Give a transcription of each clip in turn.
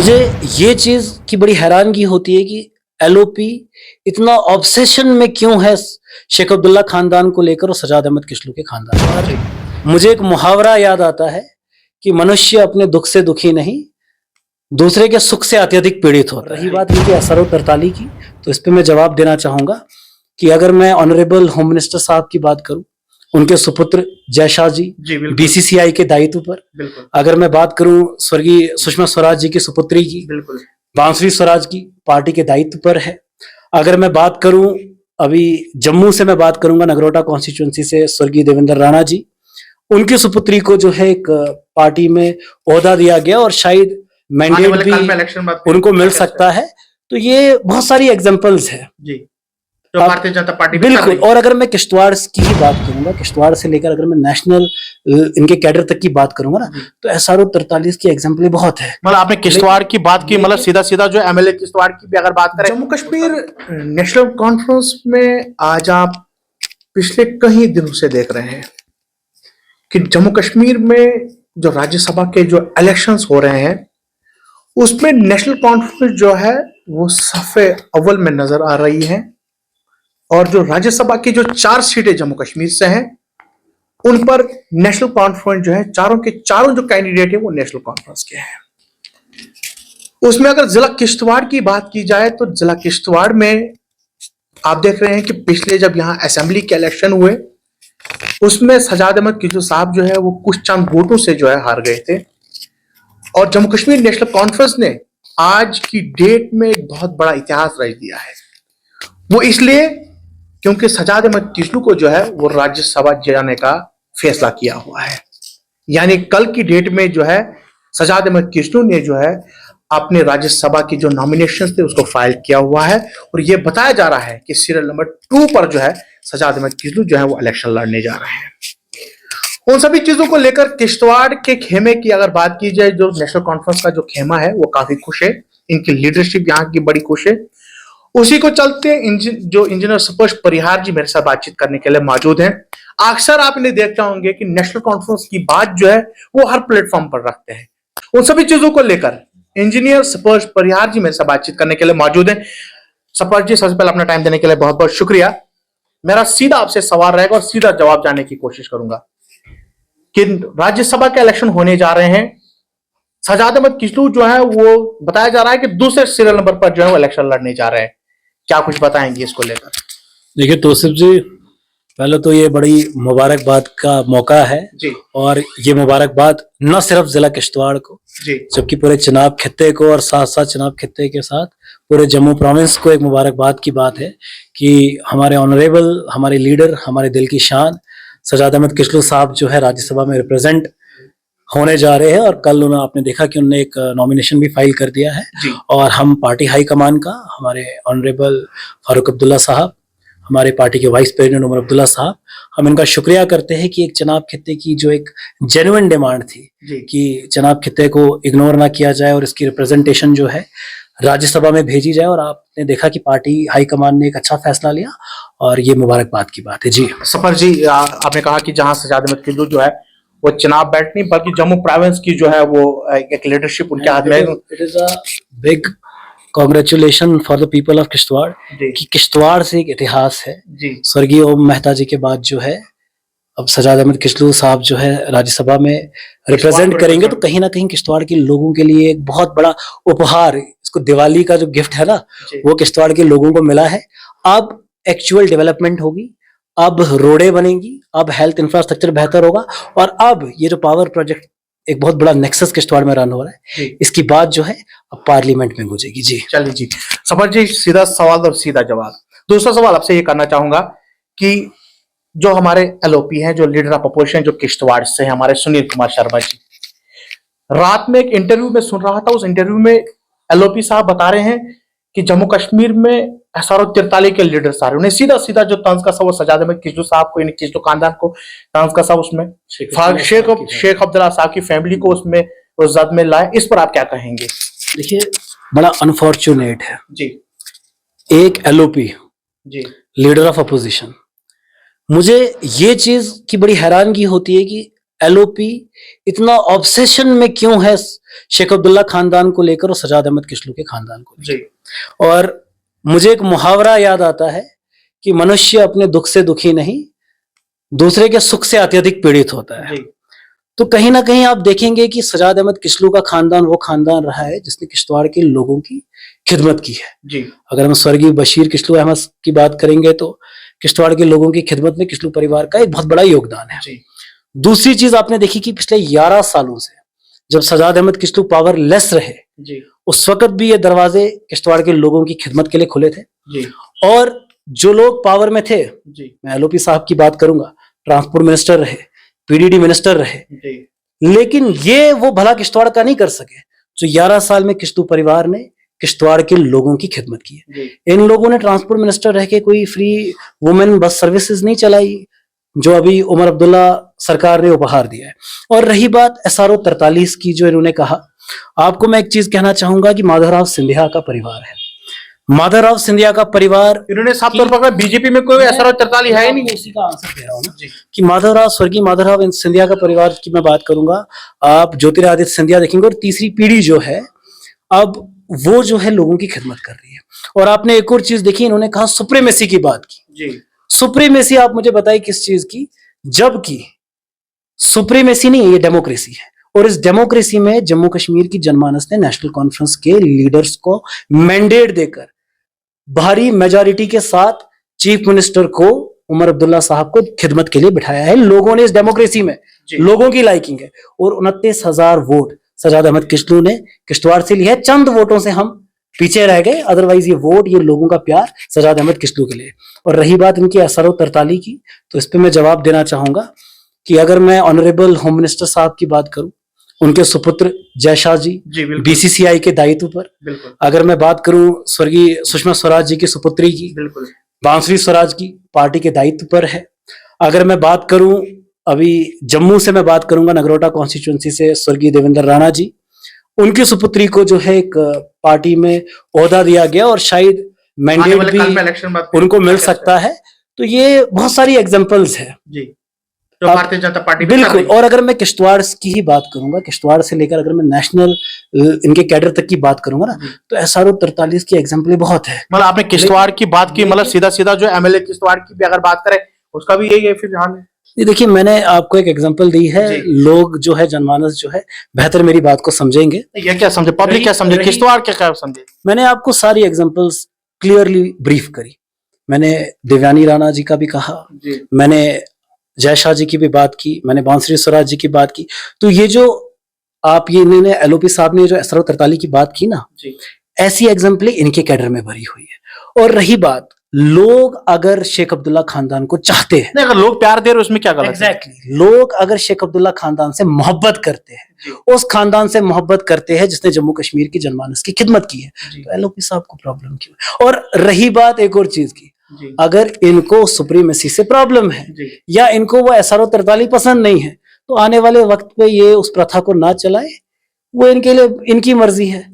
मुझे ये चीज की बड़ी हैरानगी होती है कि एलओपी इतना ऑब्सेशन में क्यों है शेख अब्दुल्ला खानदान को लेकर और सजाद अहमद किशलू के खानदान को। मुझे एक मुहावरा याद आता है कि मनुष्य अपने दुख से दुखी नहीं, दूसरे के सुख से अत्यधिक पीड़ित होता है। रही बात इनकी असर और तरताली की, तो इस पे मैं जवाब देना चाहूंगा कि अगर मैं ऑनरेबल होम मिनिस्टर साहब की बात करूं, उनके सुपुत्र जयशाह जी बीसीसीआई के दायित्व पर, अगर मैं बात करूं स्वर्गीय सुषमा स्वराज जी की सुपुत्री की बांसुरी स्वराज की पार्टी के दायित्व पर है, अगर मैं बात करूं अभी जम्मू से मैं बात करूंगा नगरोटा कॉन्स्टिट्यूंसी से स्वर्गीय देवेंद्र राणा जी, उनकी सुपुत्री को जो है एक पार्टी में ओहदा दिया गया और शायद मैंडेट भी उनको मिल सकता है। तो ये बहुत सारी एग्जांपल्स है जी, जो भारतीय जनता पार्टी बिल्कुल। और अगर मैं किश्तवाड़ की ही बात करूंगा, किश्तवाड़ से लेकर अगर मैं नेशनल इनके कैडर तक की बात करूंगा ना, तो एसआरओ 43 की एग्जांपल बहुत है। मतलब आपने किश्तवाड़ की बात की, मतलब सीधा सीधा जो एमएलए किश्तवाड़ की भी अगर बात करें, जम्मू कश्मीर नेशनल कॉन्फ्रेंस में आज आप पिछले कई दिनों से देख रहे हैं कि जम्मू कश्मीर में जो राज्यसभा के जो इलेक्शंस हो रहे हैं उसमें नेशनल कॉन्फ्रेंस जो है वो सफ़े अव्वल में नजर आ रही है, और जो राज्यसभा की जो 4 सीटें जम्मू कश्मीर से हैं उन पर नेशनल कॉन्फ्रेंस जो है चारों के चारों जो कैंडिडेट है वो नेशनल कॉन्फ्रेंस के हैं। उसमें अगर जिला किश्तवाड़ की बात की जाए तो जिला किश्तवाड़ में आप देख रहे हैं कि पिछले जब यहाँ असेंबली के इलेक्शन हुए उसमें सजाद अहमद किशलू साहब जो है वो कुछ चंद वोटों से जो है हार गए थे, और जम्मू कश्मीर नेशनल कॉन्फ्रेंस ने आज की डेट में एक बहुत बड़ा इतिहास रच दिया है। वो इसलिए क्योंकि सजाद अहमद किशलू को जो है वो राज्यसभा जाने का फैसला किया हुआ है, यानी कल की डेट में जो है सजाद अहमद किशलू ने जो है अपने राज्यसभा की जो नॉमिनेशन थे उसको फाइल किया हुआ है, और ये बताया जा रहा है कि सीरियल नंबर 2 पर जो है सजाद अहमद किशलू जो है वो इलेक्शन लड़ने जा रहे हैं। उन सभी चीजों को लेकर किश्तवाड़ के खेमे की अगर बात की जाए, जो नेशनल कॉन्फ्रेंस का जो खेमा है वो काफी खुश है, इनकी लीडरशिप यहाँ की बड़ी खुश है। उसी को चलते जो इंजीनियर सुपश परिहार जी मेरे साथ बातचीत करने के लिए मौजूद हैं। अक्सर आप इन्हें देखते होंगे कि नेशनल कॉन्फ्रेंस की बात जो है वो हर प्लेटफॉर्म पर रखते हैं। उन सभी चीजों को लेकर इंजीनियर सुपश परिहार जी मेरे साथ बातचीत करने के लिए मौजूद हैं। सुपश जी, सबसे पहले अपना टाइम देने के लिए बहुत बहुत शुक्रिया। मेरा सीधा आपसे सवाल रहेगा और सीधा जवाब जानने की कोशिश करूंगा कि राज्यसभा के इलेक्शन होने जा रहे हैं, सजाद अहमद किशलू जो है वो बताया जा रहा है कि दूसरे सीरियल नंबर पर जो है वो इलेक्शन लड़ने जा रहे हैं, क्या कुछ बताएंगे इसको लेकर? देखिए तौसीफ जी, पहले तो ये बड़ी मुबारकबाद का मौका है जी, और ये मुबारकबाद न सिर्फ जिला किश्तवाड़ को जी, जबकि पूरे चनाब खित्ते को और साथ साथ चनाब खित्ते के साथ पूरे जम्मू प्रोविंस को एक मुबारकबाद की बात है कि हमारे ऑनरेबल, हमारे लीडर, हमारे दिल की शान सजाद अहमद किशलू साहब जो है राज्यसभा में रिप्रेजेंट होने जा रहे हैं, और कल उन्होंने आपने देखा कि उन्होंने एक नॉमिनेशन भी फाइल कर दिया है। और हम पार्टी हाई कमान का, हमारे ऑनरेबल फारूक अब्दुल्ला साहब, हमारे पार्टी के वाइस प्रेसिडेंट उमर अब्दुल्ला साहब, हम इनका शुक्रिया करते हैं कि एक चनाब खित्ते की जो एक जेन्युइन डिमांड थी कि चनाब खित्ते को इग्नोर ना किया जाए और इसकी रिप्रेजेंटेशन जो है राज्यसभा में भेजी जाए, और आपने देखा कि पार्टी हाईकमान ने एक अच्छा फैसला लिया और ये मुबारकबाद की बात है। जी सफर जी, आपने कहा कि जहां सजाद अहमद किशलू जो है वो चुनाव बैठ नहीं बल्कि जम्मू प्रोविंस की जो है वो एक लीडरशिप उनके हाथ में। It is a big congratulation for the people of Kishtwar कि किश्तवाड़ से एक इतिहास है। स्वर्गीय ओम मेहता जी के बाद जो है अब सजाद अहमद किशलू साहब जो है राज्यसभा में रिप्रेजेंट करेंगे, तो कहीं ना कहीं किश्तवाड़ के लोगों के लिए एक बहुत बड़ा उपहार, इसको दिवाली का जो गिफ्ट है ना वो किश्तवाड़ के लोगों को मिला है। अब एक्चुअल डेवलपमेंट होगी, अब रोडें बनेंगी, अब हेल्थ इंफ्रास्ट्रक्चर बेहतर होगा, और अब ये जो पावर प्रोजेक्ट एक बहुत बड़ा नेक्सस किश्तवाड़ में रन हो रहा है, इसकी बात जो है अब पार्लियामेंट में गूंजेगी। जी चलिए जी सफर जी, सीधा सवाल और सीधा जवाब। दूसरा सवाल आपसे ये करना चाहूंगा कि जो हमारे एलओपी हैं, जो लीडर ऑफ अपोजिशन जो किश्तवाड़ से हैं, हमारे सुनील कुमार शर्मा जी, रात में एक इंटरव्यू में सुन रहा था, उस इंटरव्यू में एलओपी साहब बता रहे हैं कि जम्मू कश्मीर में एसआरओ 43 के लीडर सारे उन्हें सीधा सीधा जो तंज का सब सजाद अहमद किशलू साहब को, किशलू खानदान को तंज का सब उसमें शेख अब्दुल्ला साहब की फैमिली को उसमें उस जद में लाए, इस पर आप क्या कहेंगे? देखिए बड़ा अनफॉर्चुनेट है जी, एक एलओपी जी, लीडर ऑफ अपोजिशन, मुझे ये चीज की बड़ी हैरानगी होती है कि एलओपी इतना ऑब्सेशन में क्यों है शेख अब्दुल्ला खानदान को लेकर और सजाद अहमद किशलू के खानदान को लेकर। और मुझे एक मुहावरा याद आता है कि मनुष्य अपने दुख से दुखी नहीं, दूसरे के सुख से अत्यधिक पीड़ित होता है। तो कहीं ना कहीं आप देखेंगे कि सजाद अहमद किशलू का खानदान वो खानदान रहा है जिसने किश्तवाड़ के लोगों की खिदमत की है। अगर हम स्वर्गीय बशीर किशलू अहमद की बात करेंगे तो किश्तवाड़ के लोगों की खिदमत में किशलू परिवार का एक बहुत बड़ा योगदान है। दूसरी चीज आपने देखी कि पिछले 11 सालों से जब सजाद अहमद किशलू पावरलेस रहे, उस वक्त भी ये दरवाजे किश्तवाड़ के लोगों की खिदमत के लिए खुले थे। और जो लोग पावर में थे, मैं एलओपी साहब की बात करूंगा, ट्रांसपोर्ट मिनिस्टर रहे, पीडीडी मिनिस्टर रहे, लेकिन ये वो भला किश्तवाड़ का नहीं कर सके जो 11 साल में किशलू परिवार ने किश्तवाड़ के लोगों की खिदमत की है। इन लोगों ने ट्रांसपोर्ट मिनिस्टर रह के कोई फ्री वुमेन बस सर्विसेज नहीं चलाई जो अभी उमर अब्दुल्ला सरकार ने उपहार दिया है। और रही बात SRO 43 की जो इन्होंने कहा, आपको मैं एक चीज कहना चाहूंगा कि माधवराव सिंधिया का परिवार है। माधवराव सिंधिया का परिवार, इन्होंने साफ तौर पर बीजेपी में कोई SRO 43 है ही नहीं। उसी का आंसर दे रहा हूँ ना कि स्वर्गीय माधवराव सिंधिया का परिवार की मैं बात करूंगा, आप ज्योतिरादित्य सिंधिया देखेंगे और तीसरी पीढ़ी जो है अब वो जो है लोगों की खिदमत कर रही है। और आपने एक और चीज देखी, इन्होंने कहा सुप्रीमेसी की बात की। सुप्रीमेसी आप मुझे बताइए किस चीज की, जबकि सुप्रीमेसी नहीं, ये डेमोक्रेसी है। और इस डेमोक्रेसी में जम्मू कश्मीर की जनमानस ने नेशनल कॉन्फ्रेंस के लीडर्स को मैंडेट देकर भारी मेजॉरिटी के साथ चीफ मिनिस्टर को, उमर अब्दुल्ला साहब को खिदमत के लिए बिठाया है। लोगों ने इस डेमोक्रेसी में, लोगों की लाइकिंग है। और 29,000 वोट सजाद अहमद किशलू ने किश्तवाड़ से लिए है। चंद वोटों से हम पीछे रह गए, अदरवाइज ये वोट, ये लोगों का प्यार सजाद अहमद किशलू के लिए। और रही बात इनकी SRO 43 की, तो इस पे मैं जवाब देना चाहूंगा कि अगर मैं ऑनरेबल होम मिनिस्टर साहब की बात करूं, उनके सुपुत्र जय शाह जी BCCI के दायित्व पर, अगर मैं बात करूं स्वर्गीय सुषमा स्वराज जी की सुपुत्री की, बांसुरी स्वराज की पार्टी के दायित्व पर है। अगर मैं बात करूं अभी जम्मू से, मैं बात करूंगा नगरोटा कॉन्स्टिट्यूंसी से स्वर्गीय देवेंद्र राणा जी, उनकी सुपुत्री को जो है एक पार्टी में ओहदा दिया गया और शायद मैंडेट भी उनको मिल सकता है। तो ये बहुत सारी एग्जांपल्स है जो भारतीय जनता पार्टी बिल्कुल। और अगर मैं किश्तवाड़ की ही बात करूंगा, किश्तवाड़ से लेकर अगर मैं नेशनल इनके कैडर तक की बात करूंगा ना, तो SRO 43 की एग्जांपल बहुत है। मतलब आपने किश्तवाड़ की बात की, मतलब सीधा सीधा जो MLA किश्तवाड़ की भी अगर बात करें उसका भी यही है फिर ध्यान है। ये देखिए, मैंने आपको एक एग्जांपल दी है, लोग जो है जनमानस जो है बेहतर मेरी बात को समझेंगे। ये क्या समझे, पब्लिक क्या समझे, किश्तवाड़ क्या समझे। मैंने आपको सारी एग्जांपल्स क्लियरली ब्रीफ करी। मैंने देवयानी राणा जी का भी कहा, मैंने जय शाह जी की भी बात की, मैंने बांसुरी स्वराज जी की बात की। तो ये जो आप ये इन्होंने LOP साहब ने जो SRO 43 की बात की ना, ऐसी एग्जाम्पल इनके कैडर में भरी हुई है। और रही बात, लोग अगर शेख अब्दुल्ला खानदान को चाहते हैं, नहीं, अगर लोग प्यार दे रहे उसमें क्या गलत है? एग्जैक्टली, लोग अगर शेख अब्दुल्ला खानदान से मोहब्बत करते हैं, उस खानदान से मोहब्बत करते हैं जिसने जम्मू कश्मीर की जनमानस की खिदमत की है, तो LOP साहब को प्रॉब्लम क्यों? और रही बात एक और चीज की, अगर इनको सुप्रीमेसी से प्रॉब्लम है या इनको वो SRO 43 पसंद नहीं है, तो आने वाले वक्त पे ये उस प्रथा को ना चलाए, वो इनके लिए इनकी मर्जी है।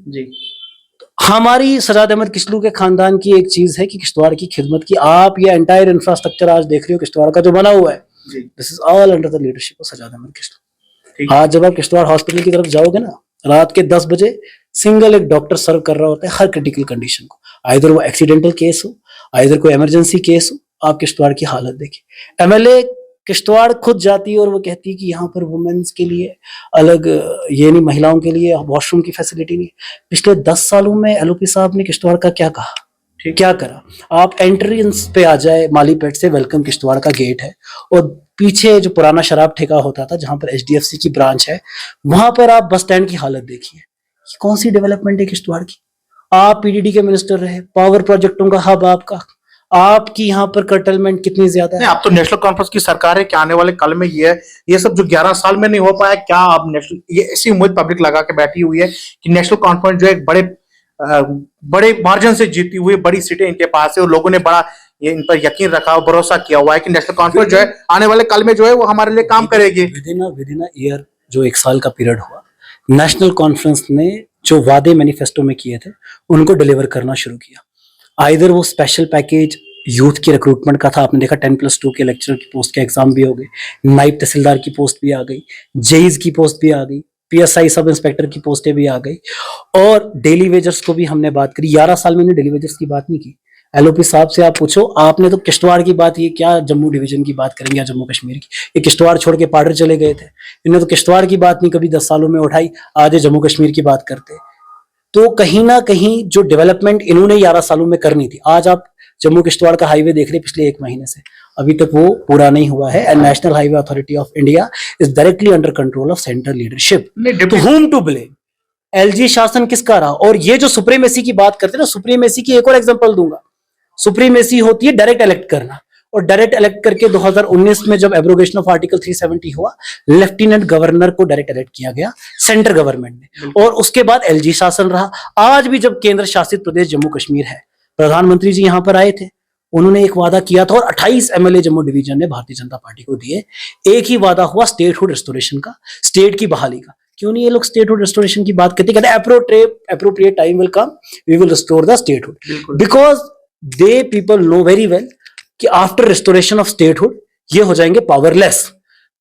हमारी सजाद अहमद किशलू के खानदान की एक चीज है कि किश्तवाड़ की खिदमत की। आप ये एंटायर इंफ्रास्ट्रक्चर आज देख रहे हो किश्तवाड़ का जो बना हुआ है, this is all under the leadership of Sajad Ahmed Kichloo. आज जब आप किश्तवाड़ हॉस्पिटल की तरफ जाओगे ना, रात के 10 बजे सिंगल एक डॉक्टर सर्व कर रहा होता है हर क्रिटिकल कंडीशन को, आइदर वो एक्सीडेंटल केस हो, आइदर कोई इमरजेंसी केस हो। आप किश्तवाड़ की हालत देखिए। MLA किश्तवाड़ खुद जाती है और वो कहती है कि यहाँ पर वुमेन्स के लिए अलग, ये नहीं, महिलाओं के लिए वॉशरूम की फैसिलिटी नहीं। पिछले 10 सालों में LOP साहब ने किश्तवाड़ का क्या कहा, क्या करा? आप एंट्रेंस पे आ जाए, मालीपेट से वेलकम किश्तवाड़ का गेट है, और पीछे जो पुराना शराब ठेका होता था जहां पर HDFC की ब्रांच है, वहां पर आप बस स्टैंड की हालत देखिए। कौन सी डेवलपमेंट है किश्तवाड़ की? आप PDD के मिनिस्टर रहे, पावर प्रोजेक्टों का हब आपका, आपकी यहाँ पर कर्टलमेंट कितनी ज्यादा है। आप तो नेशनल कॉन्फ्रेंस की सरकार है, क्या आने वाले कल में ये सब जो 11 साल में नहीं हो पाया, क्या आप नेशनल, ये ऐसी उम्मीद पब्लिक लगा के बैठी हुई है कि नेशनल कॉन्फ्रेंस जो एक बड़े मार्जिन से जीती हुई, बड़ी सीटें इनके पास है और लोगों ने बड़ा ये इन पर यकीन रखा और भरोसा किया हुआ है कि नेशनल कॉन्फ्रेंस जो है आने वाले कल में जो है वो हमारे लिए काम करेगी। विद इन ईयर, जो 1 साल का पीरियड हुआ, नेशनल कॉन्फ्रेंस ने जो वादे मैनिफेस्टो में किए थे उनको डिलीवर करना शुरू किया। आइदर वो स्पेशल पैकेज यूथ की रिक्रूटमेंट का था, आपने देखा 10+2 के लेक्चरर की पोस्ट के एग्जाम भी हो गए, नायब तहसीलदार की पोस्ट भी आ गई, जेईज की पोस्ट भी आ गई, पीएसआई सब इंस्पेक्टर की पोस्टें भी आ गई, और डेली वेजर्स को भी हमने बात करी। 11 साल में डेली वेजर्स की बात नहीं की। एलओपी साहब से आप पूछो, आपने तो किश्तवाड़ की बात, ये क्या जम्मू डिवीजन की बात करेंगे या जम्मू कश्मीर की? ये किश्तवाड़ छोड़ के पाडर चले गए थे, इन्होंने तो किश्तवाड़ की बात नहीं कभी 10 सालों में उठाई, आज ये जम्मू कश्मीर की बात करते। तो कहीं ना कहीं जो डेवलपमेंट इन्होंने 11 सालों में करनी थी, आज आप जम्मू किश्तवाड़ का हाईवे देख रहे हैं पिछले 1 महीने से, अभी तक वो पूरा नहीं हुआ है। And national highway authority of India is directly under control of central leadership. To whom to blame? LG शासन किसका रहा? और ये जो सुप्रीमेसी की बात करते हैं ना, सुप्रीमेसी की एक और एग्जांपल दूंगा। सुप्रीमेसी होती है डायरेक्ट इलेक्ट करना, और डायरेक्ट इलेक्ट करके 2019 में जब एब्रोगेशन ऑफ आर्टिकल 370 हुआ, लेफ्टिनेंट गवर्नर को डायरेक्ट इलेक्ट किया गया सेंट्रल गवर्नमेंट ने, और उसके बाद एलजी शासन रहा। आज भी जब केंद्र शासित प्रदेश जम्मू कश्मीर है, प्रधानमंत्री जी यहां पर आए थे, उन्होंने एक वादा किया था और 28 एमएलए जम्मू डिवीजन ने भारतीय जनता पार्टी को दिए। एक ही वादा हुआ स्टेटहुड रिस्टोरेशन का, स्टेट की बहाली का। क्यों नहीं ये लोग स्टेटहुड रिस्टोरेशन की बात करते? कहते appropriate time will come, we will restore the statehood. Because they people know very well कि आफ्टर रिस्टोरेशन ऑफ स्टेटहुड ये हो जाएंगे पावरलेस।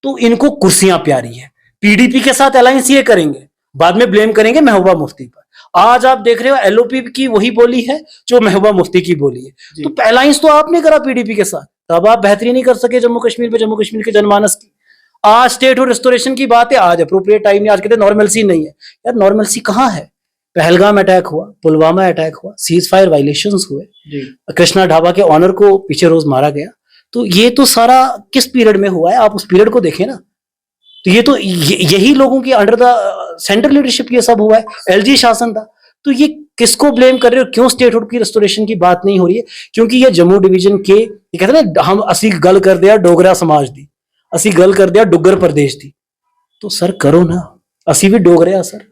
तो इनको कुर्सियां प्यारी है, पीडीपी के साथ अलायंस ये करेंगे, बाद में ब्लेम करेंगे महबूबा मुफ्ती पर। आज आप देख रहे हो एलओपी की वही बोली है जो महबूबा मुफ्ती की बोली है। तो अलायंस तो आपने करा पीडीपी के साथ, तब आप बेहतरी नहीं कर सके जम्मू कश्मीर पे, जम्मू कश्मीर के जनमानस की। आज स्टेट और रिस्टोरेशन की बात है, आज अप्रोप्रिएट टाइम नहीं, आज कहते नॉर्मलसी नहीं है। यार नॉर्मलसी कहाँ है? पहलगाम अटैक हुआ, पुलवामा अटैक हुआ, सीज फायर वायलेशंस हुए, कृष्णा ढाबा के ऑनर को पीछे रोज मारा गया। तो ये तो सारा किस पीरियड में हुआ है? आप उस पीरियड को देखें ना। तो ये तो यही लोगों की अंडर द सेंट्रल लीडरशिप ये सब हुआ है, एलजी शासन था। तो ये किसको ब्लेम कर रहे हो? क्यों स्टेटहुड की रिस्टोरेशन की बात नहीं हो रही है? क्योंकि ये जम्मू डिवीजन के, ये कहते हैं ना, हम असी गल कर दिया डोगरा समाज दी, असी गल कर दिया डुग्गर प्रदेश दी। तो सर करो ना, असी भी डोगरे हैं सर,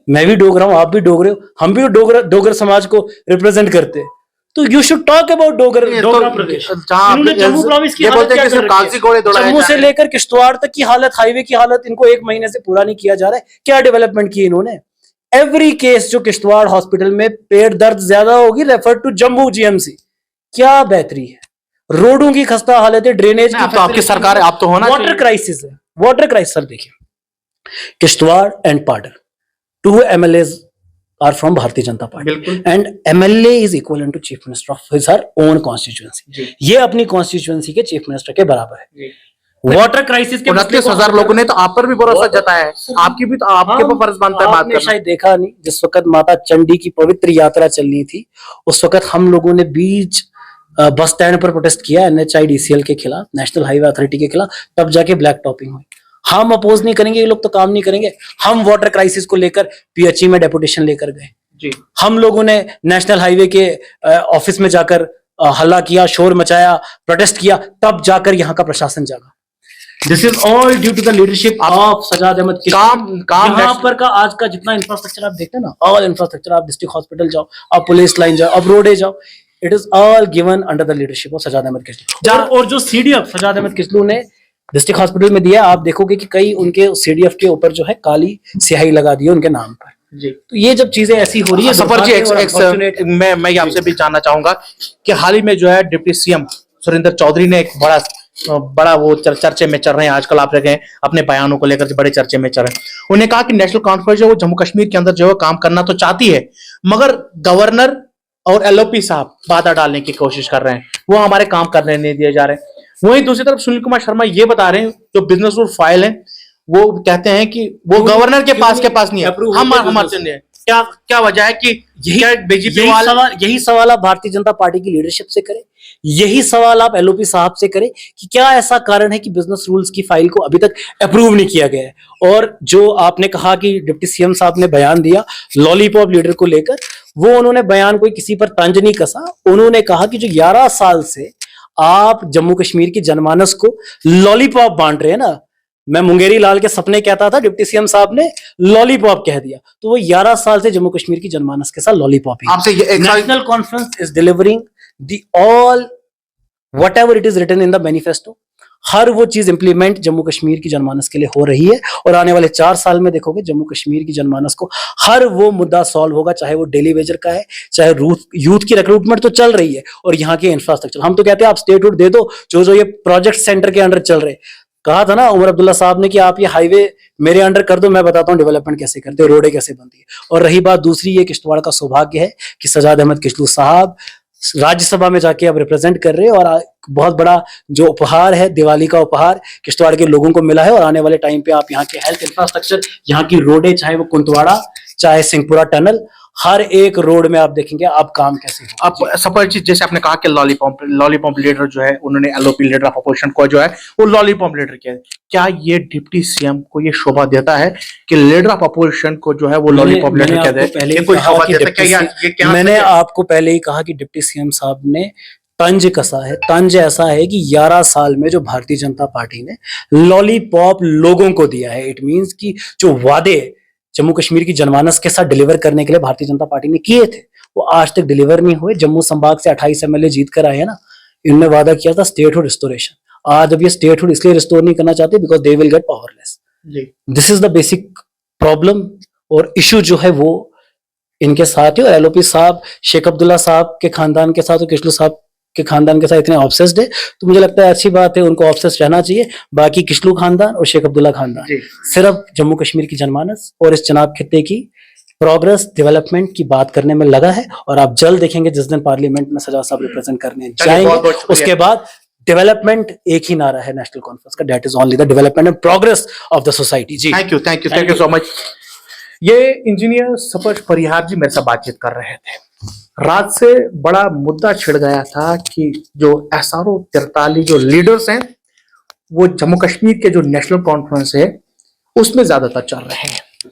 मैं भी डोगरा हूं, आप भी डोगरे हो, हम भी डोगर समाज को रिप्रेजेंट करते हैं। तो you should talk about Dogra Pradesh. Jammu province की हालत क्या कर रखी है? जम्मू से लेकर किश्तवाड़ तक की हालत, हाईवे की हालत इनको 1 महीने से पूरा नहीं किया जा रहा है। क्या डेवलपमेंट की इन्होंने? एवरी केस जो किश्तवाड़ हॉस्पिटल में पेट दर्द ज्यादा होगी, रेफर टू जम्मू जीएमसी। क्या बेहतरी है? रोडों की खस्ता हालत है, ड्रेनेज की, तो आपकी सरकार, आप तो होना, वाटर क्राइसिस है, वाटर क्राइसिस। सर देखिए, Kishtwar and Padder, 2 MLAs are from Bharatiya Janata Party, and MLA is equivalent to Chief Minister of his own constituency. ये अपनी constituency के चीफ मिनिस्टर के बराबर है। वाटर क्राइसिस के 29,000 लोगों ने तो आप पर भी भरोसा जताया है, आपकी भी तो आपके पर फर्ज बनता है बात करना। शायद देखा नहीं, जिस वक्त माता चंडी की पवित्र यात्रा चलनी थी, उस वक्त हम लोगों ने बीच बस स्टैंड पर प्रोटेस्ट किया NHIDCL के खिलाफ, नेशनल हाईवे अथॉरिटी के खिलाफ, तब जाके ब्लैक टॉपिंग हुई। हम अपोज नहीं करेंगे, ये लोग तो काम नहीं करेंगे। हम वाटर क्राइसिस को लेकर PHE में डेपुटेशन लेकर गए जी। हम लोगों ने नेशनल हाईवे के ऑफिस में जाकर हल्ला किया, शोर मचाया, प्रोटेस्ट किया, तब जाकर यहाँ का प्रशासन जागा। This is all due to the leadership of Sajad Ahmad. यहाँ पर का आज का जितना इंफ्रास्ट्रक्चर आप देखते हैं ना, ऑल इंफ्रास्ट्रक्चर, आप डिस्ट्रिक्ट हॉस्पिटल जाओ, आप पुलिस लाइन जाओ, आप रोडे जाओ, it is all given under the leadership of Sajad Ahmed Kichloo. और जो CDF सजाद अहमद किस्लू ने डिस्ट्रिक्ट हॉस्पिटल में दिया, आप देखोगे कि कई उनके CDF के ऊपर जो है काली स्याही लगा दी है उनके नाम पर जी। तो ये जब चीजें ऐसी हो रही है, सफर जी, मैं आपसे भी जानना चाहूंगा कि हाल ही में जो है डिप्टी CM सुरेंद्र चौधरी ने एक बड़ा वो चर्चे में चल रहे हैं आजकल, आप देखें अपने बयानों को लेकर बड़े चर्चे में चल रहे हैं। उन्हें कहा कि नेशनल कॉन्फ्रेंस जो वो जम्मू कश्मीर के अंदर जो है काम करना तो चाहती है, मगर गवर्नर और LOP साहब बाधा डालने की कोशिश कर रहे हैं, वो हमारे काम करने नहीं दिए जा रहे। वहीं दूसरी तरफ सुनील कुमार शर्मा ये बता रहे हैं, जो बिजनेस रूल फाइल है, वो कहते हैं कि वो गवर्नर के पास नहीं है, हम हमारे नहीं है। क्या वजह है कि यही सवाल आप भारतीय जनता पार्टी की लीडरशिप से करें, यही सवाल आप LOP साहब से करें कि क्या ऐसा कारण है कि बिजनेस रूल्स की फाइल को अभी तक अप्रूव नहीं किया गया है। और जो आपने कहा कि डिप्टी CM साहब ने बयान दिया लॉलीपॉप लीडर को लेकर, वो उन्होंने बयान कोई किसी पर तंज नहीं कसा। उन्होंने कहा कि जो 11 साल से आप जम्मू कश्मीर की जनमानस को लॉलीपॉप बांट रहे हैं ना, मैं मुंगेरी लाल के सपने कहता था, डिप्टी CM साहब ने लॉलीपॉप कह दिया, तो वो 11 साल से जम्मू कश्मीर की जनमानस के साथ लॉलीपॉप ही। National Conference is delivering the all whatever it is written in the manifesto. हर वो चीज इंप्लीमेंट जम्मू कश्मीर की जनमानस के लिए हो रही है, और आने वाले 4 साल में देखोगे जम्मू कश्मीर की जनमानस को हर वो मुद्दा सॉल्व होगा, चाहे वो डेली वेजर का है, चाहे यूथ की रिक्रूटमेंट तो चल रही है, और यहाँ के इंफ्रास्ट्रक्चर। हम तो कहते हैं आप स्टेटहुड दे दो, जो जो ये प्रोजेक्ट सेंटर के अंडर चल रहे, कहा था ना उमर अब्दुल्ला साहब ने कि आप ये हाईवे मेरे अंडर कर दो, मैं बताता हूँ डेवलपमेंट कैसे करते हैं, रोडें कैसे बनती है। और रही बात दूसरी, ये किश्तवाड़ का सौभाग्य है कि सजाद अहमद किशलू साहब राज्यसभा में जाके अब रिप्रेजेंट कर रहे हैं, और बहुत बड़ा जो उपहार है, दिवाली का उपहार किश्तवाड़ के लोगों को मिला है। और आने वाले टाइम पे आप यहाँ के हेल्थ इंफ्रास्ट्रक्चर, यहाँ की रोडें, चाहे वो कुंतवाड़ा, चाहे सिंहपुरा टनल, हर एक रोड में आप देखेंगे आप काम कैसे हो। आप सफर जी, जैसे आपने कहा कि लॉलीपॉप लीडर जो है, उन्होंने एलओपी लीडर ऑफ अपोजिशन को जो है वो लॉलीपॉप लीडर किया है। क्या ये डिप्टी सीएम को ये शोभा देता है कि लीडर ऑफ अपोजिशन को जो है वो लॉलीपॉप लीडर कहते हैं? ये कोई शोभा देता है क्या? मैंने आपको पहले ही कहा कि डिप्टी सीएम साहब ने तंज कसा है। तंज ऐसा है कि 11 साल में जो भारतीय जनता पार्टी ने लॉलीपॉप लोगों को दिया है, इट मींस कि जो वादे जम्मू कश्मीर की जनमानस के साथ डिलीवर करने के लिए भारतीय जनता पार्टी ने किए थे, वो आज तक डिलीवर नहीं हुए। जम्मू संभाग से 28 एमएलए जीत कर आए हैं ना, इन्होंने वादा किया था स्टेटहुड रिस्टोरेशन। आज अब ये स्टेटहुड इसलिए रिस्टोर नहीं करना चाहते because they will get powerless. This is the basic problem और इशू जो है वो इनके साथ है। और एलओपी साहब शेख अब्दुल्ला साहब के खानदान के साथ और किशलू साहब के खानदान के साथ इतने ऑब्सेस्ड है, तो मुझे लगता है अच्छी बात है, उनको ऑब्सेस्ड रहना चाहिए। बाकी किशलू खानदान और शेख अब्दुल्ला खानदान सिर्फ जम्मू कश्मीर की जनमानस और इस चनाब खित्ते की प्रोग्रेस डेवलपमेंट की बात करने में लगा है। और आप जल्द देखेंगे जिस दिन पार्लियामेंट में सजाद साहब रिप्रेजेंट करने जाएंगे, उसके बाद डेवलपमेंट एक ही नारा है नेशनल कॉन्फ्रेंस का, that is only the development and progress of the society. जी थैंक यू सो मच। ये इंजीनियर सपज परिहार जी मेरे साथ बातचीत कर रहे थे। रात से बड़ा मुद्दा छिड़ गया था कि जो एसआरओ 43 जो लीडर्स हैं वो जम्मू कश्मीर के जो नेशनल कॉन्फ्रेंस है उसमें ज्यादातर चल रहे हैं।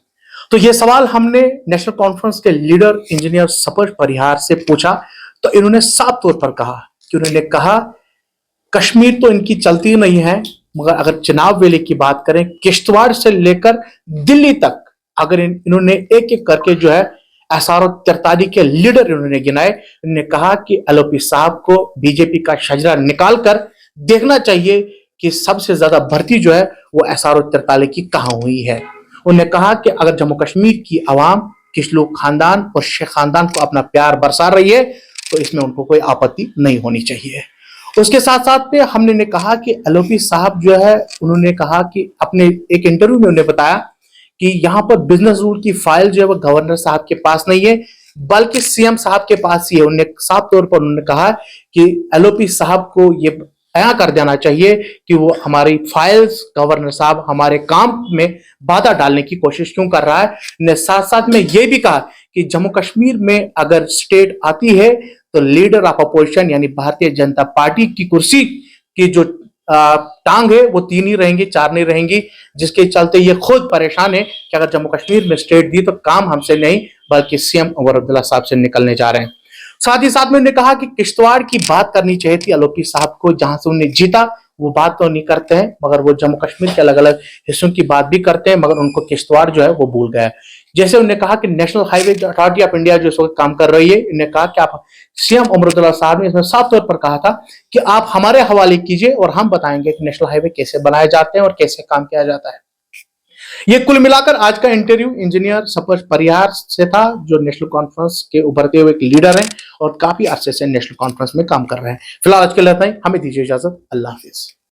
तो ये सवाल हमने नेशनल कॉन्फ्रेंस के लीडर इंजीनियर सपज परिहार से पूछा, तो इन्होंने साफ तौर पर कहा कि उन्होंने कहा कश्मीर तो इनकी चलती नहीं है, मगर अगर चुनाव वेले की बात करें किश्तवाड़ से लेकर दिल्ली तक अगर इन्होंने एक एक करके जो है एसआरओ 43 के लीडर इन्होंने गिनाए। इन्होंने कहा कि एलओपी साहब को बीजेपी का शजरा निकाल कर देखना चाहिए कि सबसे ज्यादा भर्ती जो है वो एसआरओ 43 की कहां हुई है। उन्होंने कहा कि अगर जम्मू कश्मीर की आवाम किशलू खानदान और शेख खानदान को अपना प्यार बरसा रही है तो इसमें उनको कोई आपत्ति नहीं होनी चाहिए। उसके साथ साथ में हमने कहा कि एलओपी साहब जो है उन्होंने कहा कि अपने एक इंटरव्यू में उन्होंने बताया कि यहाँ पर बिजनेस रूल की फाइल जो है वो गवर्नर साहब के पास नहीं है बल्कि सीएम साहब के पास ही है। उन्होंने साफ तौर पर उन्होंने कहा कि एलओपी साहब को ये बयां कर देना चाहिए कि वो हमारी फाइल्स, गवर्नर साहब हमारे काम में बाधा डालने की कोशिश क्यों कर रहा है। ने साथ साथ में ये भी कहा कि जम्मू कश्मीर में अगर स्टेट आती है तो लीडर ऑफ अपोजिशन यानी भारतीय जनता पार्टी की कुर्सी की जो टांग है वो 3 ही रहेंगी, 4 नहीं रहेंगी, जिसके चलते ये खुद परेशान है कि अगर जम्मू कश्मीर में स्टेट दी तो काम हमसे नहीं बल्कि सीएम उमर अब्दुल्ला साहब से निकलने जा रहे हैं। साथ ही साथ में उन्होंने कहा कि किश्तवाड़ की बात करनी चाहिए थी एलओपी साहब को, जहां से उन्हें जीता वो बात तो नहीं करते हैं मगर वो जम्मू कश्मीर के अलग अलग हिस्सों की बात भी करते हैं, मगर उनको किश्तवाड़ जो है वो भूल गया। जैसे उन्होंने कहा कि national highway authority of India जो इस वक्त काम कर रही है, उन्होंने कहा कि आप सीएम उमर अब्दुल्ला साहब ने इसमें साफ तौर पर कहा था कि आप हमारे हवाले कीजिए और हम बताएंगे कि नेशनल हाईवे कैसे बनाए जाते हैं और कैसे काम किया जाता है। ये कुल मिलाकर आज का इंटरव्यू इंजीनियर सपज परिहार से था, जो नेशनल कॉन्फ्रेंस के उभरते हुए एक लीडर हैं और काफी अरसे से नेशनल कॉन्फ्रेंस में काम कर रहे हैं। फिलहाल आज के लिए इतना ही, हमें दीजिए इजाजत। अल्लाह हाफिज।